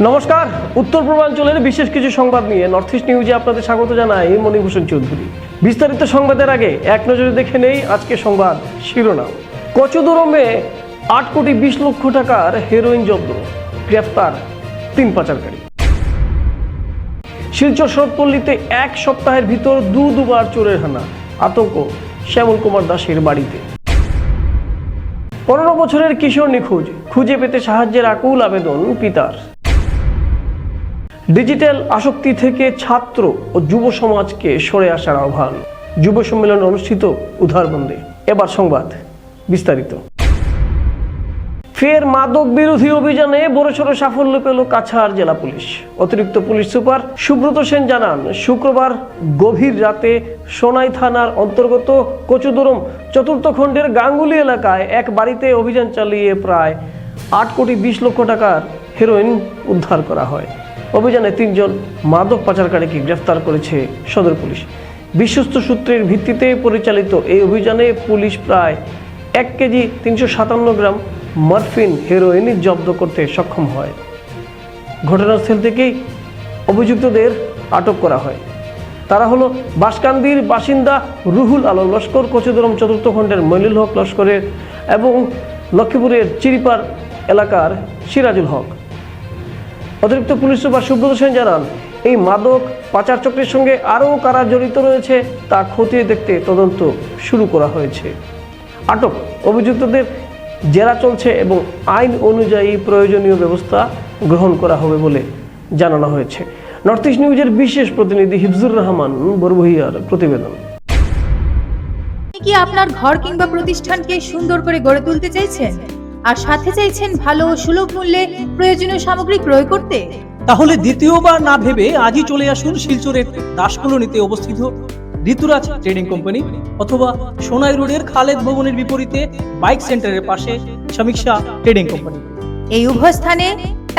নমস্কার, উত্তর পূর্বাঞ্চলের বিশেষ কিছু সংবাদ নিয়ে নর্থ ইস্ট নিউজে আপনাদের স্বাগত জানাই মণিভূষণ চৌধুরী। বিস্তারিত সংবাদের আগে এক নজরে দেখে নেই আজকে সংবাদ শিরোনাম। কচুদরমে 8,20,00,000 টাকার হেরোইন জব্দ, গ্রেফতার 3 পাচারকারী। শিলচর শরৎপল্লীতে এক সপ্তাহের ভিতর দুবার চোরের হানা, আতঙ্ক শ্যামল কুমার দাসের বাড়িতে। 15 বছরের কিশোর নিখোঁজ, খুঁজে পেতে সাহায্যের আকুল আবেদন পিতার। ডিজিটাল আসক্তি থেকে ছাত্র ও যুব সমাজকে সরে আসার আহ্বান, যুব সম্মেলন অনুষ্ঠিত উধারবন্দে। এবার সংবাদ বিস্তারিত। ফের মাদক বিরোধী অভিযানে বড়সড় সাফল্য পেল কাছাড় জেলা পুলিশ। অতিরিক্ত পুলিশ সুপার সুব্রত সেন জানান, শুক্রবার গভীর রাতে সোনাই থানার অন্তর্গত কচুদরম 4th খণ্ডের গাঙ্গুলি এলাকায় এক বাড়িতে অভিযান চালিয়ে প্রায় 8,20,00,000 টাকার হেরোইন উদ্ধার করা হয়। অভিযানে 3 জন মাদক পাচারকারীকে গ্রেফতার করেছে সদর পুলিশ। বিশ্বস্ত সূত্রের ভিত্তিতে পরিচালিত এই অভিযানে পুলিশ প্রায় 1 কেজি 357 গ্রাম মরফিন হেরোইন জব্দ করতে সক্ষম হয়। ঘটনাস্থল থেকেই অভিযুক্তদের আটক করা হয়। তারা হলো বাঁশকান্দির বাসিন্দা রুহুল আলম লস্কর, কচুদরম 4th খণ্ডের মইনুল হক লস্করের এবং লক্ষ্মীপুরের চিরিপার এলাকার সিরাজুল হক। অতিরিক্ত পুলিশ সুপার সুব্রত সেন জানান, এই মাদক পাচার চক্রের সঙ্গে আরও কারা জড়িত রয়েছে তা খতিয়ে দেখতে তদন্ত শুরু করা হয়েছে। আটক অভিযুক্তদের জেরা চলছে এবং আইন অনুযায়ী প্রয়োজনীয় ব্যবস্থা গ্রহণ করা হবে বলে জানানো হয়েছে। নর্থ ইস্ট নিউজের বিশেষ প্রতিনিধি হিফজুর রহমান বরবহিয়ার প্রতিবেদন। কি আপনার ঘর কিংবা প্রতিষ্ঠানকে সুন্দর করে গড়ে তুলতে চাইছেন আর সাথে চাইছেন ভালো ও সুলভ মূল্যে প্রয়োজনীয় সামগ্রী ক্রয় করতে? তাহলে দ্বিতীয়বার না ভেবে আজই চলে আসুন শিলচরের দাসকলোনিতে অবস্থিত ঋতুরাজ ট্রেডিং কোম্পানি অথবা সোনাই রোডের খালেদ ভবনের বিপরীতে বাইক সেন্টারের পাশে সমীক্ষা ট্রেডিং কোম্পানি। এই উভয় স্থানে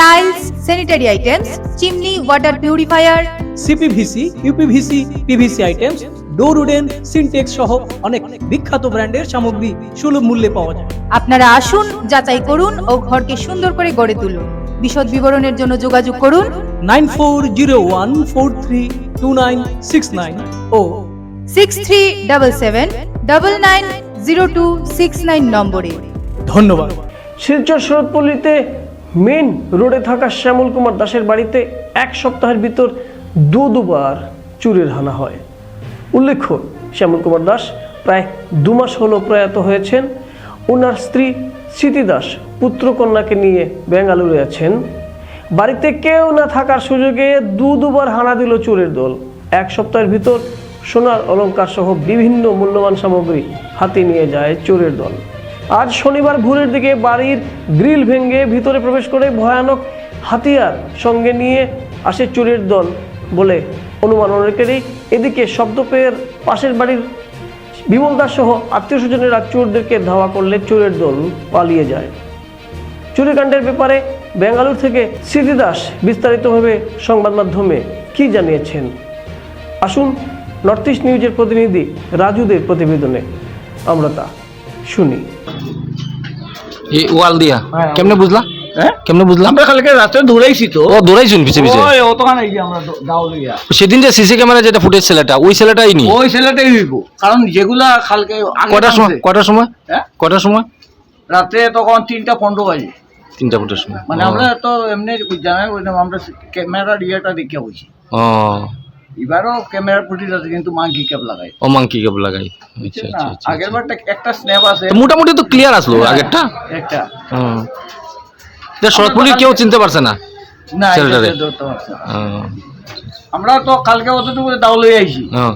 tiles, sanitary items, chimney, water purifier, CPVC, uPVC, PVC items, ডোর উডেন, সিনটেক্স সহ অনেক বিখ্যাত ব্র্যান্ডের সামগ্রী সুলভ মূল্যে পাওয়া যায়। আপনারা আসুন, যাচাই করুন ও ঘরকে সুন্দর করে গড়ে তুলুন। বিশদ বিবরণের জন্য যোগাযোগ করুন 9401432969 ও 6377990269 নম্বরে। ধন্যবাদ। শিলচর শরৎপল্লীতে মেন রোডে থাকা শ্যামল কুমার দাসের বাড়িতে এক সপ্তাহের ভিতর দুবার চুরির হানা হয়। উল্লেখ্য, শ্যামল কুমার দাস প্রায় 2 মাস হলো প্রয়াত হয়েছেন। ওনার স্ত্রী স্মৃতি দাস পুত্রকন্যাকে নিয়ে বেঙ্গালুরু আছেন। বাড়িতে কেউ না থাকার সুযোগে দুবার হানা দিল চোরের দল। এক সপ্তাহের ভিতর সোনার অলংকার সহ বিভিন্ন মূল্যবান সামগ্রী হাতে নিয়ে যায় চোরের দল। আজ শনিবার ভোরের দিকে বাড়ির গ্রিল ভেঙে ভিতরে প্রবেশ করে ভয়ানক হাতিয়ার সঙ্গে নিয়ে আসে চোরের দল বলে অনুমান অনেকেরই। এদিকে শব্দ পেয়ে পাশের বাড়ির বিমল দাস সহ আত্মীয় স্বজনেরা চোরদেরকে ধাওয়া করলে চোরের দল পালিয়ে যায়। চুরিকাণ্ডের ব্যাপারে বেঙ্গালুরু থেকে স্মৃতি দাস বিস্তারিতভাবে সংবাদ মাধ্যমে কি জানিয়েছেন, আসুন নর্থ ইস্ট নিউজের প্রতিনিধি রাজুদের প্রতিবেদনে আমরা তা শুনি। এই ওয়াল দিয়া কেমনে বুঝলা? কেমনে বুঝলাম? আমরা কালকে রাতে দৌড়াইছি তো। ও দৌড়াইছুন পিছে পিছে? ওই অতখান এই যে আমরা দাও লইয়া। সেদিন যে সিসি ক্যামেরা যেটা ফুটেজ ছেলেটা, ওই ছেলেটাই নি? ওই ছেলেটাই হইব, কারণ যেগুলা কালকে কটার সময়? কটার সময়? হ্যাঁ, কটার সময়? রাতে তখন 3:15 বাজে। 3টা ফুটের সময়। মানে আমরা তো এমনি জানাই বললাম, আমরা ক্যামেরার ইয়েটা দেখে বলছি। ও, এবারও ক্যামেরার ফুটেজ আছে কিন্তু মাঙ্কি ক্যাপ লাগাই। ও মাঙ্কি ক্যাপ লাগাই। আচ্ছা আচ্ছা আচ্ছা। আগের বারটা একটা স্ন্যাপ আছে, তো মোটামুটি তো ক্লিয়ার আসলো আগেরটা। একটা হুম, এটা শরৎপল্লী কেউ চিনতে পারছে না না, ছেলেটারে? এটা ধরতে পারছে না। ও, আমরা তো কালকে অতটুকু দাও লই আইছি, হ্যাঁ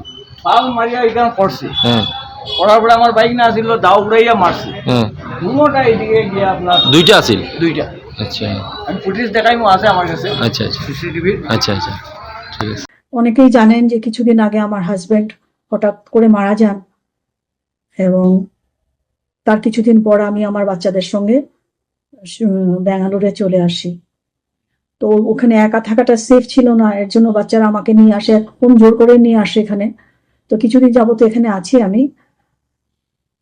পাল মারিয়া এখানে পড়ছে। হ্যাঁ পড়ার পরে আমার বাইক না আসিল, দাও উড়াইয়া মারছে। হ্যাঁ, দুটোটা এইদিকে গিয়ে আপনার 2টা আছিল? দুইটা। আচ্ছা আমি ফুটেজ দেখাইমু, আছে আমার কাছে আচ্ছা আচ্ছা সিসিটিভি। আচ্ছা আচ্ছা, ঠিক আছে। অনেকেই জানেন যে কিছুদিন আগে আমার হাজবেন্ড হঠাৎ করে মারা যান এবং তার কিছুদিন পর আমি আমার বাচ্চাদের সঙ্গে ব্যাঙ্গালোরে চলে আসি। তো ওখানে একা থাকাটা সেফ ছিল না, এর জন্য বাচ্চারা আমাকে নিয়ে আসে, খুব জোর করে নিয়ে আসে এখানে। তো কিছুদিন যাবত এখানে আছি আমি।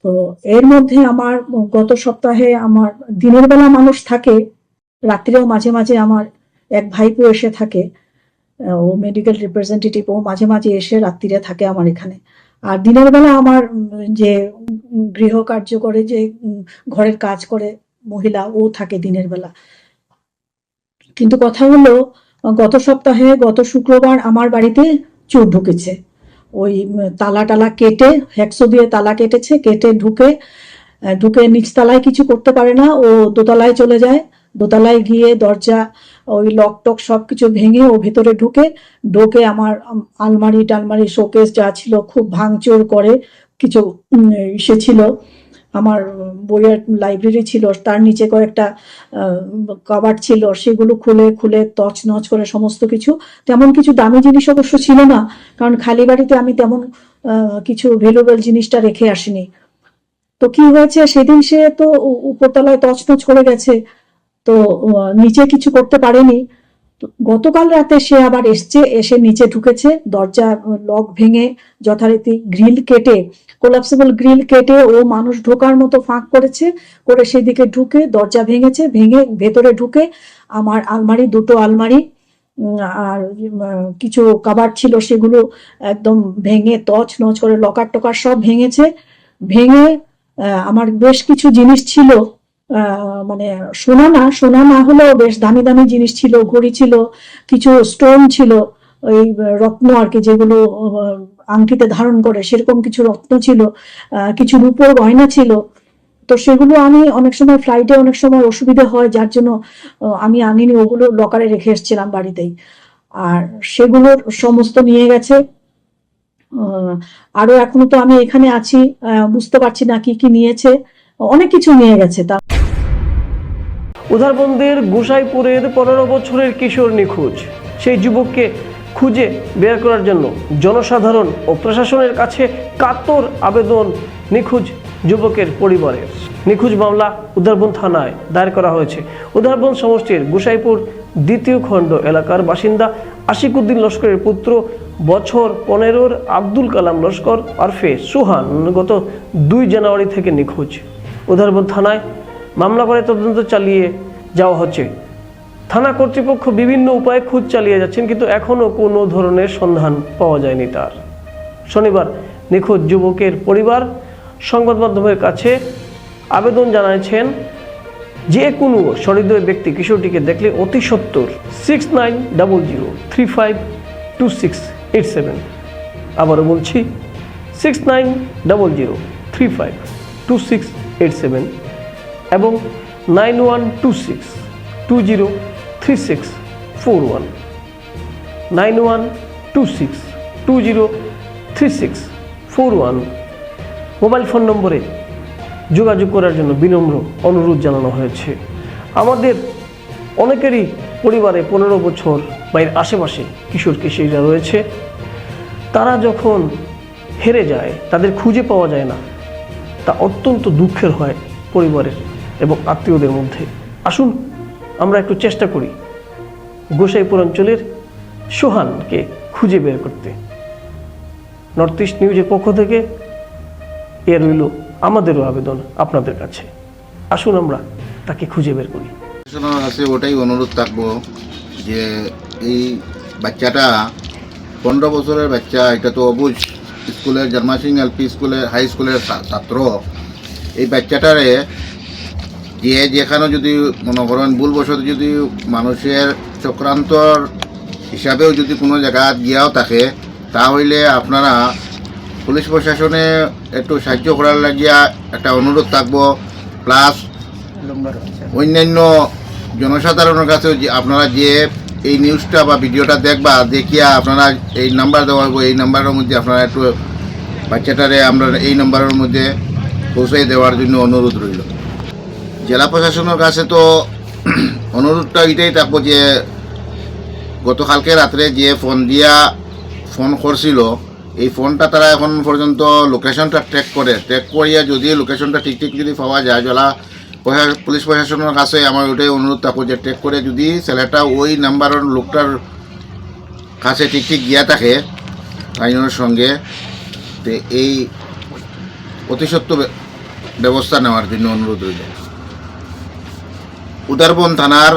তো এর মধ্যে আমার গত সপ্তাহে আমার দিনের বেলা মানুষ থাকে, রাত্রেও মাঝে মাঝে আমার এক ভাইপো এসে থাকে, ও মেডিকেল রিপ্রেজেন্টেটিভ, ও মাঝে মাঝে এসে রাত্রিরে থাকে আমার এখানে। আর দিনের বেলা আমার যে গৃহ কার্য করে, যে ঘরের কাজ করে মহিলা, ও থাকে দিনের বেলা। কিন্তু কথা হলো, গত সপ্তাহে গত শুক্রবার আমার বাড়িতে চোর ঢুকেছে। ওই তালা টালা কেটে, হ্যাকসো দিয়ে তালা কেটেছে, কেটে ঢুকে নিচতলায় কিছু করতে পারে না, ও দোতলায় চলে যায়। দোতলায় গিয়ে দরজা, ওই লক টক সবকিছু ভেঙে ও ভেতরে ঢুকে আমার আলমারি টালমারি শোকেস যা ছিল খুব ভাঙচুর করে। কিছু সে ছিল, আমার বইয়ের লাইব্রেরি ছিল, তার নিচে কয়েকটা কবার্ড ছিল, সেগুলো খুলে তছনছ করে সমস্ত কিছু। তেমন কিছু দামি জিনিস অবশ্য ছিল না, কারণ খালি বাড়িতে আমি তেমন কিছু ভ্যালুয়েবল জিনিসটা রেখে আসিনি। তো কি হয়েছে, সেদিন সে তো উপরতলায় তছনছ করে গেছে, তো নিচে কিছু করতে পারেনি। গতকাল রাতে সে আবার এসে নিচে ঢুকেছে, দরজা লক ভেঙে যথারীতি গ্রিল কেটে, কোলাপসিবল গ্রিল কেটে ও মানুষ ঢোকার মতো ফাঁক করে সেদিকে ঢুকে দরজা ভেঙে ভেতরে ঢুকে আমার দুটো আলমারি আর কিছু কাবার্ড ছিল সেগুলো একদম ভেঙে তছনছ করে, লকার টকার সব ভেঙে আমার বেশ কিছু জিনিস ছিল, মানে সোনা না হলেও বেশ দামি দামি জিনিস ছিল, ঘড়ি ছিল, কিছু স্টোন ছিল, ওই রত্ন আর কি, যেগুলো আংটিতে ধারণ করে সেরকম কিছু রত্ন ছিল, কিছু রূপোর গয়না ছিল। তো সেগুলো আমি অনেক সময় ফ্লাইটে অনেক সময় অসুবিধা হয়, যার জন্য আমি আনিনি, ওগুলো লকারে রেখে এসেছিলাম বাড়িতেই। আর সেগুলো সমস্ত নিয়ে গেছে। আরো এখনো তো আমি এখানে আছি, বুঝতে পারছি না কি কি নিয়েছে, অনেক কিছু নিয়ে গেছে। তা উধারবন্দের গোসাইপুরের 15 বছরের কিশোর নিখোঁজ। সেই যুবককে খুঁজে বের করার জন্য জনসাধারণ ও প্রশাসনের কাছে কাতর আবেদন নিখোঁজ যুবকের পরিবারের। নিখোঁজ মামলা উধারবন্দ থানায় দায়ের করা হয়েছে। উধারবন্দ সমষ্টির গোসাইপুর 2 খণ্ড এলাকার বাসিন্দা আশিকুদ্দিন লস্করের পুত্র বছর 15-র আব্দুল কালাম লস্কর ওরফে সুহান গত 2 জানুয়ারি থেকে নিখোঁজ। উধারবন্দ থানায় মামলা করে তদন্ত চালিয়ে যাওয়া হচ্ছে। থানা কর্তৃপক্ষ বিভিন্ন উপায়ে খোঁজ চালিয়ে যাচ্ছেন, কিন্তু এখনও কোনো ধরনের সন্ধান পাওয়া যায়নি তার। শনিবার নিখোঁজ যুবকের পরিবার সংবাদ মাধ্যমের কাছে আবেদন জানিয়েছেন, যে কোনো সহৃদয় ব্যক্তি কিশোরটিকে দেখলে অতি সত্বর 6900352687, আবারও বলছি 6900352687 এবং 9126203641 9126203641 মোবাইল ফোন নম্বরে যোগাযোগ করার জন্য বিনম্র অনুরোধ জানানো হয়েছে। আমাদের অনেকেরই পরিবারে 15 বছর বা এর আশেপাশে কিশোর কিশোরীরা রয়েছে। তারা যখন হেরে যায়, তাদের খুঁজে পাওয়া যায় না, তা অত্যন্ত দুঃখের হয় পরিবারের এবং আত্মীয়দের মধ্যে। আসুন আমরা একটু চেষ্টা করি গোসাইপুর অঞ্চলের সোহানকে খুঁজে বের করতে। নর্থ ইস্ট নিউজের পক্ষ থেকে এ রইল আমাদেরও আবেদন আপনাদের কাছে। আসুন আমরা তাকে খুঁজে বের করি। কাছে ওটাই অনুরোধ থাকবো যে এই বাচ্চাটা 15 বছরের বাচ্চা, এটা তো অবুজ স্কুলের জার্মাসিং এলপি স্কুলের হাই স্কুলের ছাত্র। এই বাচ্চাটারে যে যেখানে যদি মনে করেন ভুলবশত যদি মানুষের চক্রান্তর হিসাবেও যদি কোনো জায়গা গিয়াও থাকে, তাহলে আপনারা পুলিশ প্রশাসনে একটু সাহায্য করার লাগিয়া একটা অনুরোধ থাকবো। প্লাস অন্যান্য জনসাধারণের কাছেও যে আপনারা যে এই নিউজটা বা ভিডিওটা দেখিয়া আপনারা এই নাম্বার দেওয়া হবে, এই নাম্বারের মধ্যে আপনারা একটু বাচ্চাটারে আমরা এই নাম্বারের মধ্যে পৌঁছে দেওয়ার জন্য অনুরোধ রইল। জেলা প্রশাসনের কাছে তো অনুরোধটা এটাই থাকবো যে গতকালকে রাত্রে যে ফোন করছিল, এই ফোনটা তারা এখন পর্যন্ত লোকেশনটা ট্র্যাক করিয়া যদি লোকেশনটা ঠিক যদি পাওয়া যায়, জেলা পুলিশ প্রশাসনের কাছে আমার ওইটাই অনুরোধ থাকবো যে ট্র্যাক করে যদি ছেলেটা ওই নাম্বারের লোকটার কাছে ঠিক গিয়া থাকে আইনের সঙ্গে, তো এই অতিসত্ত্ব ব্যবস্থা নেওয়ার জন্য অনুরোধ রইল। উধারবন্দ থানার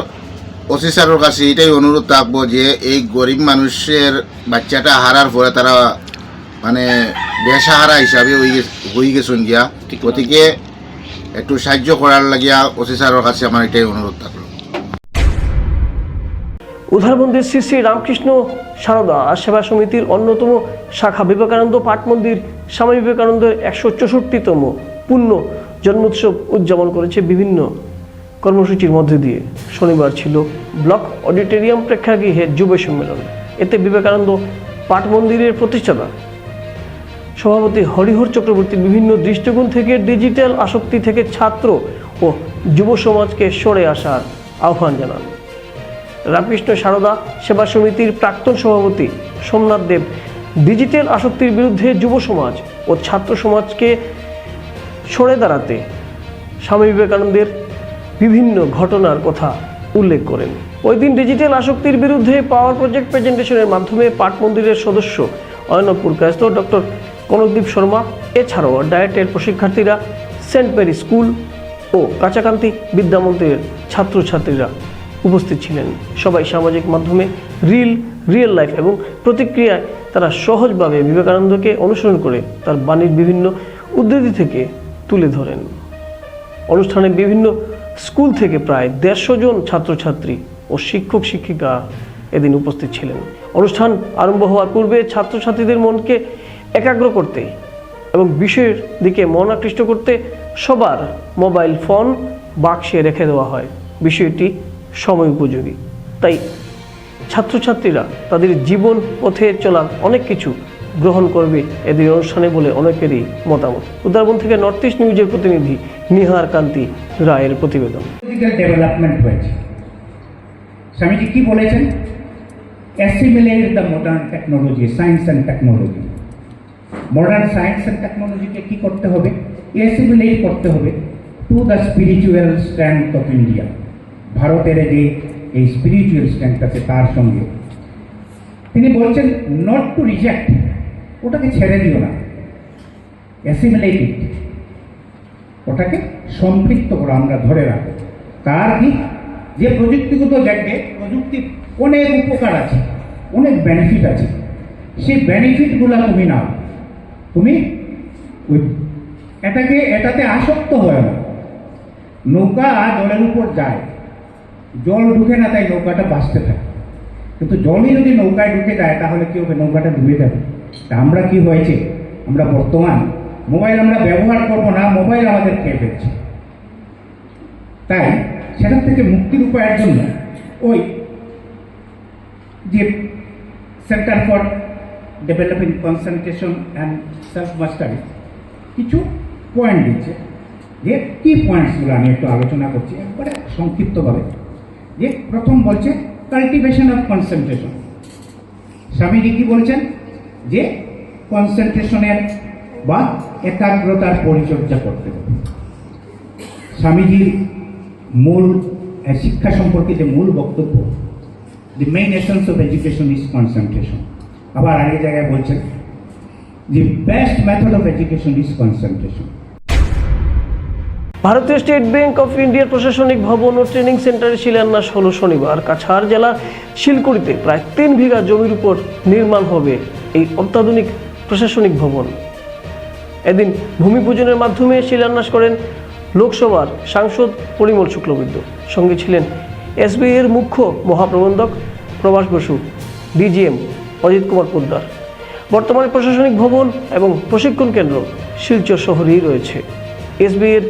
ওসি স্যারের কাছে এটাই অনুরোধ থাকবো যে এই গরিব মানুষের বাচ্চাটা হারার পরে তারা মানে বেসাহারা হিসাবে হয়ে গেছেন গিয়া, ঠিক ওদিকে একটু সাহায্য করার লাগিয়া ওসি স্যারের কাছে আমার এটাই অনুরোধ থাকলো। উধারবন্দের শ্রী শ্রী রামকৃষ্ণ সারদা সেবা সমিতির অন্যতম শাখা বিবেকানন্দ পাঠ মন্দির স্বামী বিবেকানন্দের 164তম পূর্ণ জন্মোৎসব উদযাপন করেছে বিভিন্ন কর্মসূচির মধ্যে দিয়ে। শনিবার ছিল ব্লক অডিটোরিয়াম প্রেক্ষাগৃহে যুব সম্মেলন। এতে বিবেকানন্দ পাঠ মন্দিরের প্রতিষ্ঠাতা সভাপতি হরিহর চক্রবর্তীর বিভিন্ন দৃষ্টিকোণ থেকে ডিজিটাল আসক্তি থেকে ছাত্র ও যুব সমাজকে সরে আসার আহ্বান জানান। রামকৃষ্ণ সারদা সেবা সমিতির প্রাক্তন সভাপতি সোমনাথ দেব ডিজিটাল আসক্তির বিরুদ্ধে যুব সমাজ ও ছাত্র সমাজকে সরে দাঁড়াতে স্বামী বিবেকানন্দের বিভিন্ন ঘটনার কথা উল্লেখ করেন। ওই দিন ডিজিটাল আসক্তির বিরুদ্ধে পাওয়ার প্রজেক্ট প্রেজেন্টেশনের মাধ্যমে পাঠ মন্দিরের সদস্য অয়নব পুরকায়স্থ, ডক্টর কনকদীপ শর্মা, এছাড়াও ডায়েটের প্রশিক্ষার্থীরা, সেন্ট মেরি স্কুল ও কাঁচাকান্তি বিদ্যা মন্দিরের ছাত্রছাত্রীরা উপস্থিত ছিলেন। সবাই সামাজিক মাধ্যমে রিয়েল লাইফ এবং প্রতিক্রিয়ায় তারা সহজভাবে বিবেকানন্দকে অনুসরণ করে তার বাণীর বিভিন্ন উদ্ধৃতি থেকে তুলে ধরেন। অনুষ্ঠানে বিভিন্ন স্কুল থেকে প্রায় 150 জন ছাত্রছাত্রী ও শিক্ষক শিক্ষিকা এদিন উপস্থিত ছিলেন। অনুষ্ঠান আরম্ভ হওয়ার পূর্বে ছাত্রছাত্রীদের মনকে একাগ্র করতে এবং বিষয়ের দিকে মন আকৃষ্ট করতে সবার মোবাইল ফোন বাক্সে রেখে দেওয়া হয়। বিষয়টি সময় উপযোগী, তাই ছাত্রছাত্রীরা তাদের জীবন পথে চলার অনেক কিছু গ্রহণ করবে এদের অনুষ্ঠানে বলে অনেকেরই মতামত। উদারবন থেকে নর্থ ইস্ট নিউজের প্রতিনিধি নিহার কান্তি রায়ের প্রতিবেদন। ডেভেলপমেন্ট হয়েছে। স্বামীজি কি বলেছেন? Assimilate the modern technology, science and technology. Modern science and টেকনোলজিকে কি করতে হবে? অ্যাসিমিলেট করতে হবে to the spiritual strength of India. ভারতের যে এই স্পিরিচুয়াল স্ট্রেংথ আছে তার সঙ্গে তিনি বলছেন নট টু রিজেক্ট, ওটাকে ছেড়ে দিও না, অ্যাসিমিলেট ইট, ওটাকে সম্পৃক্ত করো, আমরা ধরে রাখো। তার কি যে প্রযুক্তিগত জায়গায় প্রযুক্তির অনেক উপকার আছে, অনেক বেনিফিট আছে, সেই বেনিফিটগুলো তুমি নাও, তুমি এটাতে আসক্ত হয় না। নৌকা জলের উপর যায়, জল ঢুকে না, তাই নৌকাটা বাঁচতে থাকে। কিন্তু জলই যদি নৌকায় ঢুকে যায় তাহলে কি হবে? নৌকাটা ডুবে যাবে। তা আমরা কি হয়েছে, আমরা বর্তমান মোবাইল আমরা ব্যবহার করব না, মোবাইল আমাদের খেয়ে ফেলছে। তাই সেটা থেকে মুক্তির উপায়ের জন্য ওই যে centre for developing concentration and self mastery কিছু পয়েন্ট দিচ্ছে, যে কি পয়েন্টসগুলো আমি একটু আলোচনা করছি একবারে সংক্ষিপ্তভাবে। যে প্রথম বলছে কাল্টিভেশন অফ কনসেন্ট্রেশন। স্বামীজি কি বলছেন? যে কনসেন্ট্রেশনের বা একাগ্রতার পরিচর্যা করতে হবে। স্বামীজির মূল শিক্ষা সম্পর্কে যে মূল বক্তব্য, the main essence of education is concentration. আবার আগে জায়গায় বলছেন the best method of education is concentration. ভারতীয় স্টেট ব্যাংক অফ ইন্ডিয়ার প্রশাসনিক ভবন ও ট্রেনিং সেন্টারের শিলান্যাস হলো শনিবার। কাছাড় জেলার শিলকুড়িতে প্রায় 3 বিঘা জমির উপর নির্মাণ হবে এই অত্যাধুনিক প্রশাসনিক ভবন। এদিন ভূমি পূজনের মাধ্যমে শিলান্যাস করেন লোকসভার সাংসদ পরিমল শুক্লবৈদ্য। সঙ্গে ছিলেন এসবিআই এর মুখ্য মহাপ্রবন্ধক প্রভাস বসু, ডিজিএম অজিত কুমার পোদ্দার। বর্তমানে প্রশাসনিক ভবন এবং প্রশিক্ষণ কেন্দ্র শিলচর শহরেই রয়েছে। এসবিআই এর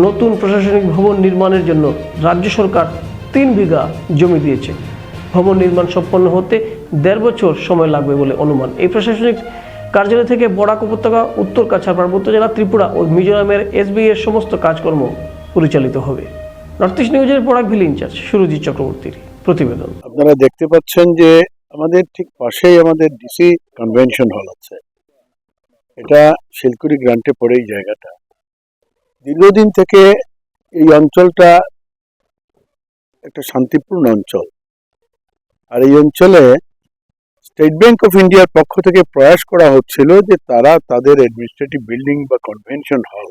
নতুন প্রশাসনিক ভবন নির্মাণের জন্য রাজ্য সরকার 3 বিঘা জমি দিয়েছে। ভবন নির্মাণ সম্পন্ন হতে 1.5 বছর সময় লাগবে বলে অনুমান। এই প্রশাসনিক কার্যালয় থেকে বরাক উপত্যকা, উত্তর কাছাড় পার্বত্য জেলা, ত্রিপুরা ও মিজোরামের এসবিআই এর সমস্ত কাজকর্ম পরিচালিত হবে। নর্থ ইস্ট নিউজের বরাক ভিল ইনচার্জ সুরজিৎ চক্রবর্তীর প্রতিবেদন। আপনারা দেখতে পাচ্ছেন যে আমাদের ঠিক পাশেই আমাদের ডিসি কনভেনশন হল আছে। এটা শিলকুড়ি গ্রান্টে পড়ে এই জায়গাটা। দীর্ঘদিন থেকে এই অঞ্চলটা একটা শান্তিপূর্ণ অঞ্চল, আর এই অঞ্চলে স্টেট ব্যাংক অফ ইন্ডিয়ার পক্ষ থেকে প্রয়াস করা হচ্ছিল যে তারা তাদের অ্যাডমিনিস্ট্রেটিভ বিল্ডিং বা কনভেনশন হল,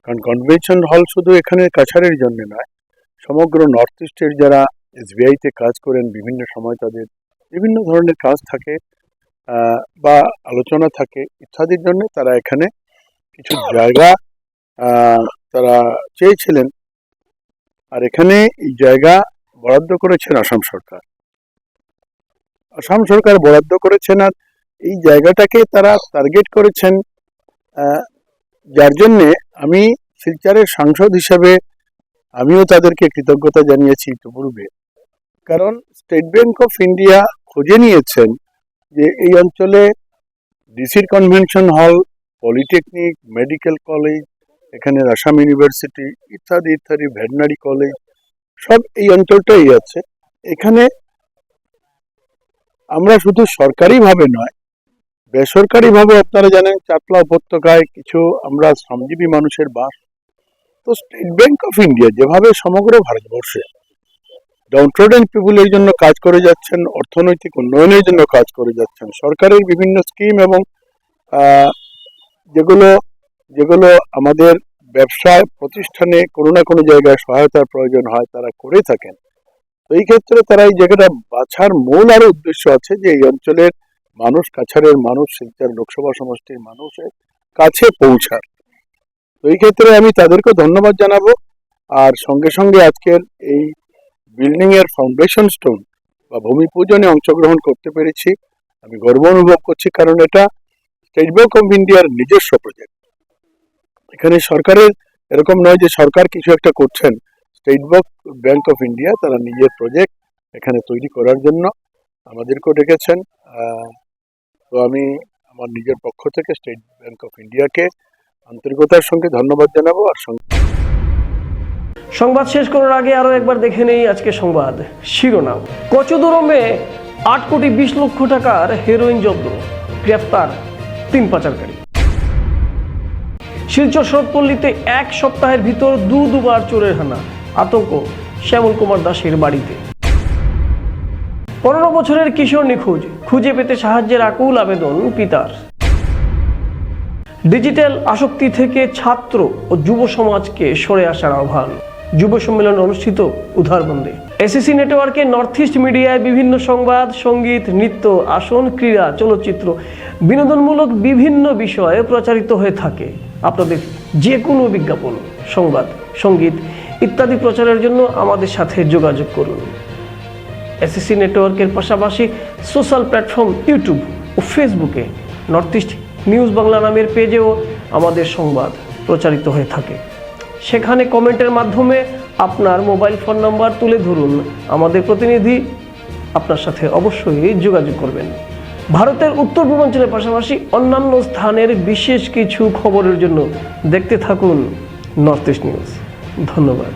কারণ কনভেনশন হল শুধু এখানে কাছাড়ের জন্য নয়, সমগ্র নর্থ ইস্টের যারা SBI-তে কাজ করেন, বিভিন্ন সময় তাদের বিভিন্ন ধরনের কাজ থাকে বা আলোচনা থাকে ইত্যাদির জন্য তারা এখানে কিছু জায়গা তারা চেয়েছিলেন। আর এখানে এই জায়গা বরাদ্দ করেছেন আসাম সরকার। আসাম সরকার বরাদ্দ করেছেন আর এই জায়গাটাকে তারা টার্গেট করেছেন, যার জন্যে আমি শিলচরের সাংসদ হিসেবে আমিও তাদেরকে কৃতজ্ঞতা জানিয়েছি ইতিপূর্বে। কারণ স্টেট ব্যাংক অফ ইন্ডিয়া খুঁজে নিয়েছেন যে এই অঞ্চলে ডিসির convention hall, polytechnic, medical college, এখানে আসাম ইউনিভার্সিটি ইত্যাদি ইত্যাদি, ভেটেরিনারি কলেজ সব এই অঞ্চলটাই আছে। এখানে আমরা শুধু সরকারিভাবে নয়, বেসরকারিভাবে আপনারা জানেন চাতলা উপত্যকায় কিছু আমরা শ্রমজীবী মানুষের বাস। তো স্টেট ব্যাংক অফ ইন্ডিয়া যেভাবে সমগ্র ভারতবর্ষে ডাউনট্রোডেন পিপুলের জন্য কাজ করে যাচ্ছেন, অর্থনৈতিক উন্নয়নের জন্য কাজ করে যাচ্ছেন, সরকারের বিভিন্ন স্কিম এবং যেগুলো আমাদের ব্যবসায় প্রতিষ্ঠানে কোনো না কোনো জায়গায় সহায়তার প্রয়োজন হয় তারা করে থাকেন। তো এই ক্ষেত্রে তারা এই জায়গাটা বাছার মূল আরো উদ্দেশ্য আছে যে এই অঞ্চলের মানুষ, কাছাড়ের মানুষ, শিলচর লোকসভা সমষ্টির মানুষের কাছে পৌঁছার। তো এই ক্ষেত্রে আমি তাদেরকে ধন্যবাদ জানাবো। আর সঙ্গে সঙ্গে আজকের এই বিল্ডিং এর ফাউন্ডেশন স্টোন বা ভূমি পূজনে অংশগ্রহণ করতে পেরেছি, আমি গর্ব অনুভব করছি, কারণ এটা স্টেট ব্যাংক অফ ইন্ডিয়ার নিজস্ব প্রজেক্ট। এখানে সরকারের এরকম নয় যে সরকার কিছু একটা করছেন, স্টেট ব্যাংক অফ ইন্ডিয়া তারা নিজের প্রজেক্ট এখানে তৈরি করার জন্য আমাদেরকেও ডেকেছেন। তো আমি আমার নিজের পক্ষ থেকে স্টেট ব্যাংক অফ ইন্ডিয়াকে আন্তরিকতার সঙ্গে ধন্যবাদ জানাবো। আর সংবাদ শেষ করার আগে আরো একবার দেখে নেই আজকে সংবাদ শিরোনাম। কচুদরমে 8 কোটি 20 লক্ষ টাকার হেরোইন জব্দ, গ্রেফতার 3 পাচারকারী। শিলচর শরৎপল্লীতে এক সপ্তাহের ভিতর দুবার চোরের হানা, আতঙ্ক শ্যামল কুমার দাসের বাড়িতে। 15 বছরের কিশোর নিখোঁজ, খুঁজে পেতে সাহায্যের আকুল আবেদন পিতার। ডিজিটাল আসক্তি থেকে ছাত্র ও যুব সমাজকে সরে আসার আহ্বান, যুব সম্মেলন অনুষ্ঠিত উধারবন্দে। এসএসসি নেটওয়ার্কে নর্থ ইস্ট মিডিয়ায় বিভিন্ন সংবাদ, সঙ্গীত, নৃত্য, আসন, ক্রীড়া, চলচ্চিত্র, বিনোদনমূলক বিভিন্ন বিষয়ে প্রচারিত হয়ে থাকে। আপনাদের যে কোনো বিজ্ঞাপন, সংবাদ, সঙ্গীত ইত্যাদি প্রচারের জন্য আমাদের সাথে যোগাযোগ করুন। এসএসসি নেটওয়ার্কের পাশাপাশি সোশ্যাল প্ল্যাটফর্ম ইউটিউব ও ফেসবুকে নর্থ ইস্ট নিউজ বাংলা নামের পেজেও আমাদের সংবাদ প্রচারিত হয়ে থাকে। সেখানে কমেন্টের মাধ্যমে আপনার মোবাইল ফোন নাম্বার তুলে ধরুন, আমাদের প্রতিনিধি আপনার সাথে অবশ্যই যোগাযোগ করবেন। ভারতের উত্তর পূর্বাঞ্চলের পাশাপাশি অন্যান্য স্থানের বিশেষ কিছু খবরের জন্য দেখতে থাকুন নর্থ ইস্ট নিউজ। ধন্যবাদ।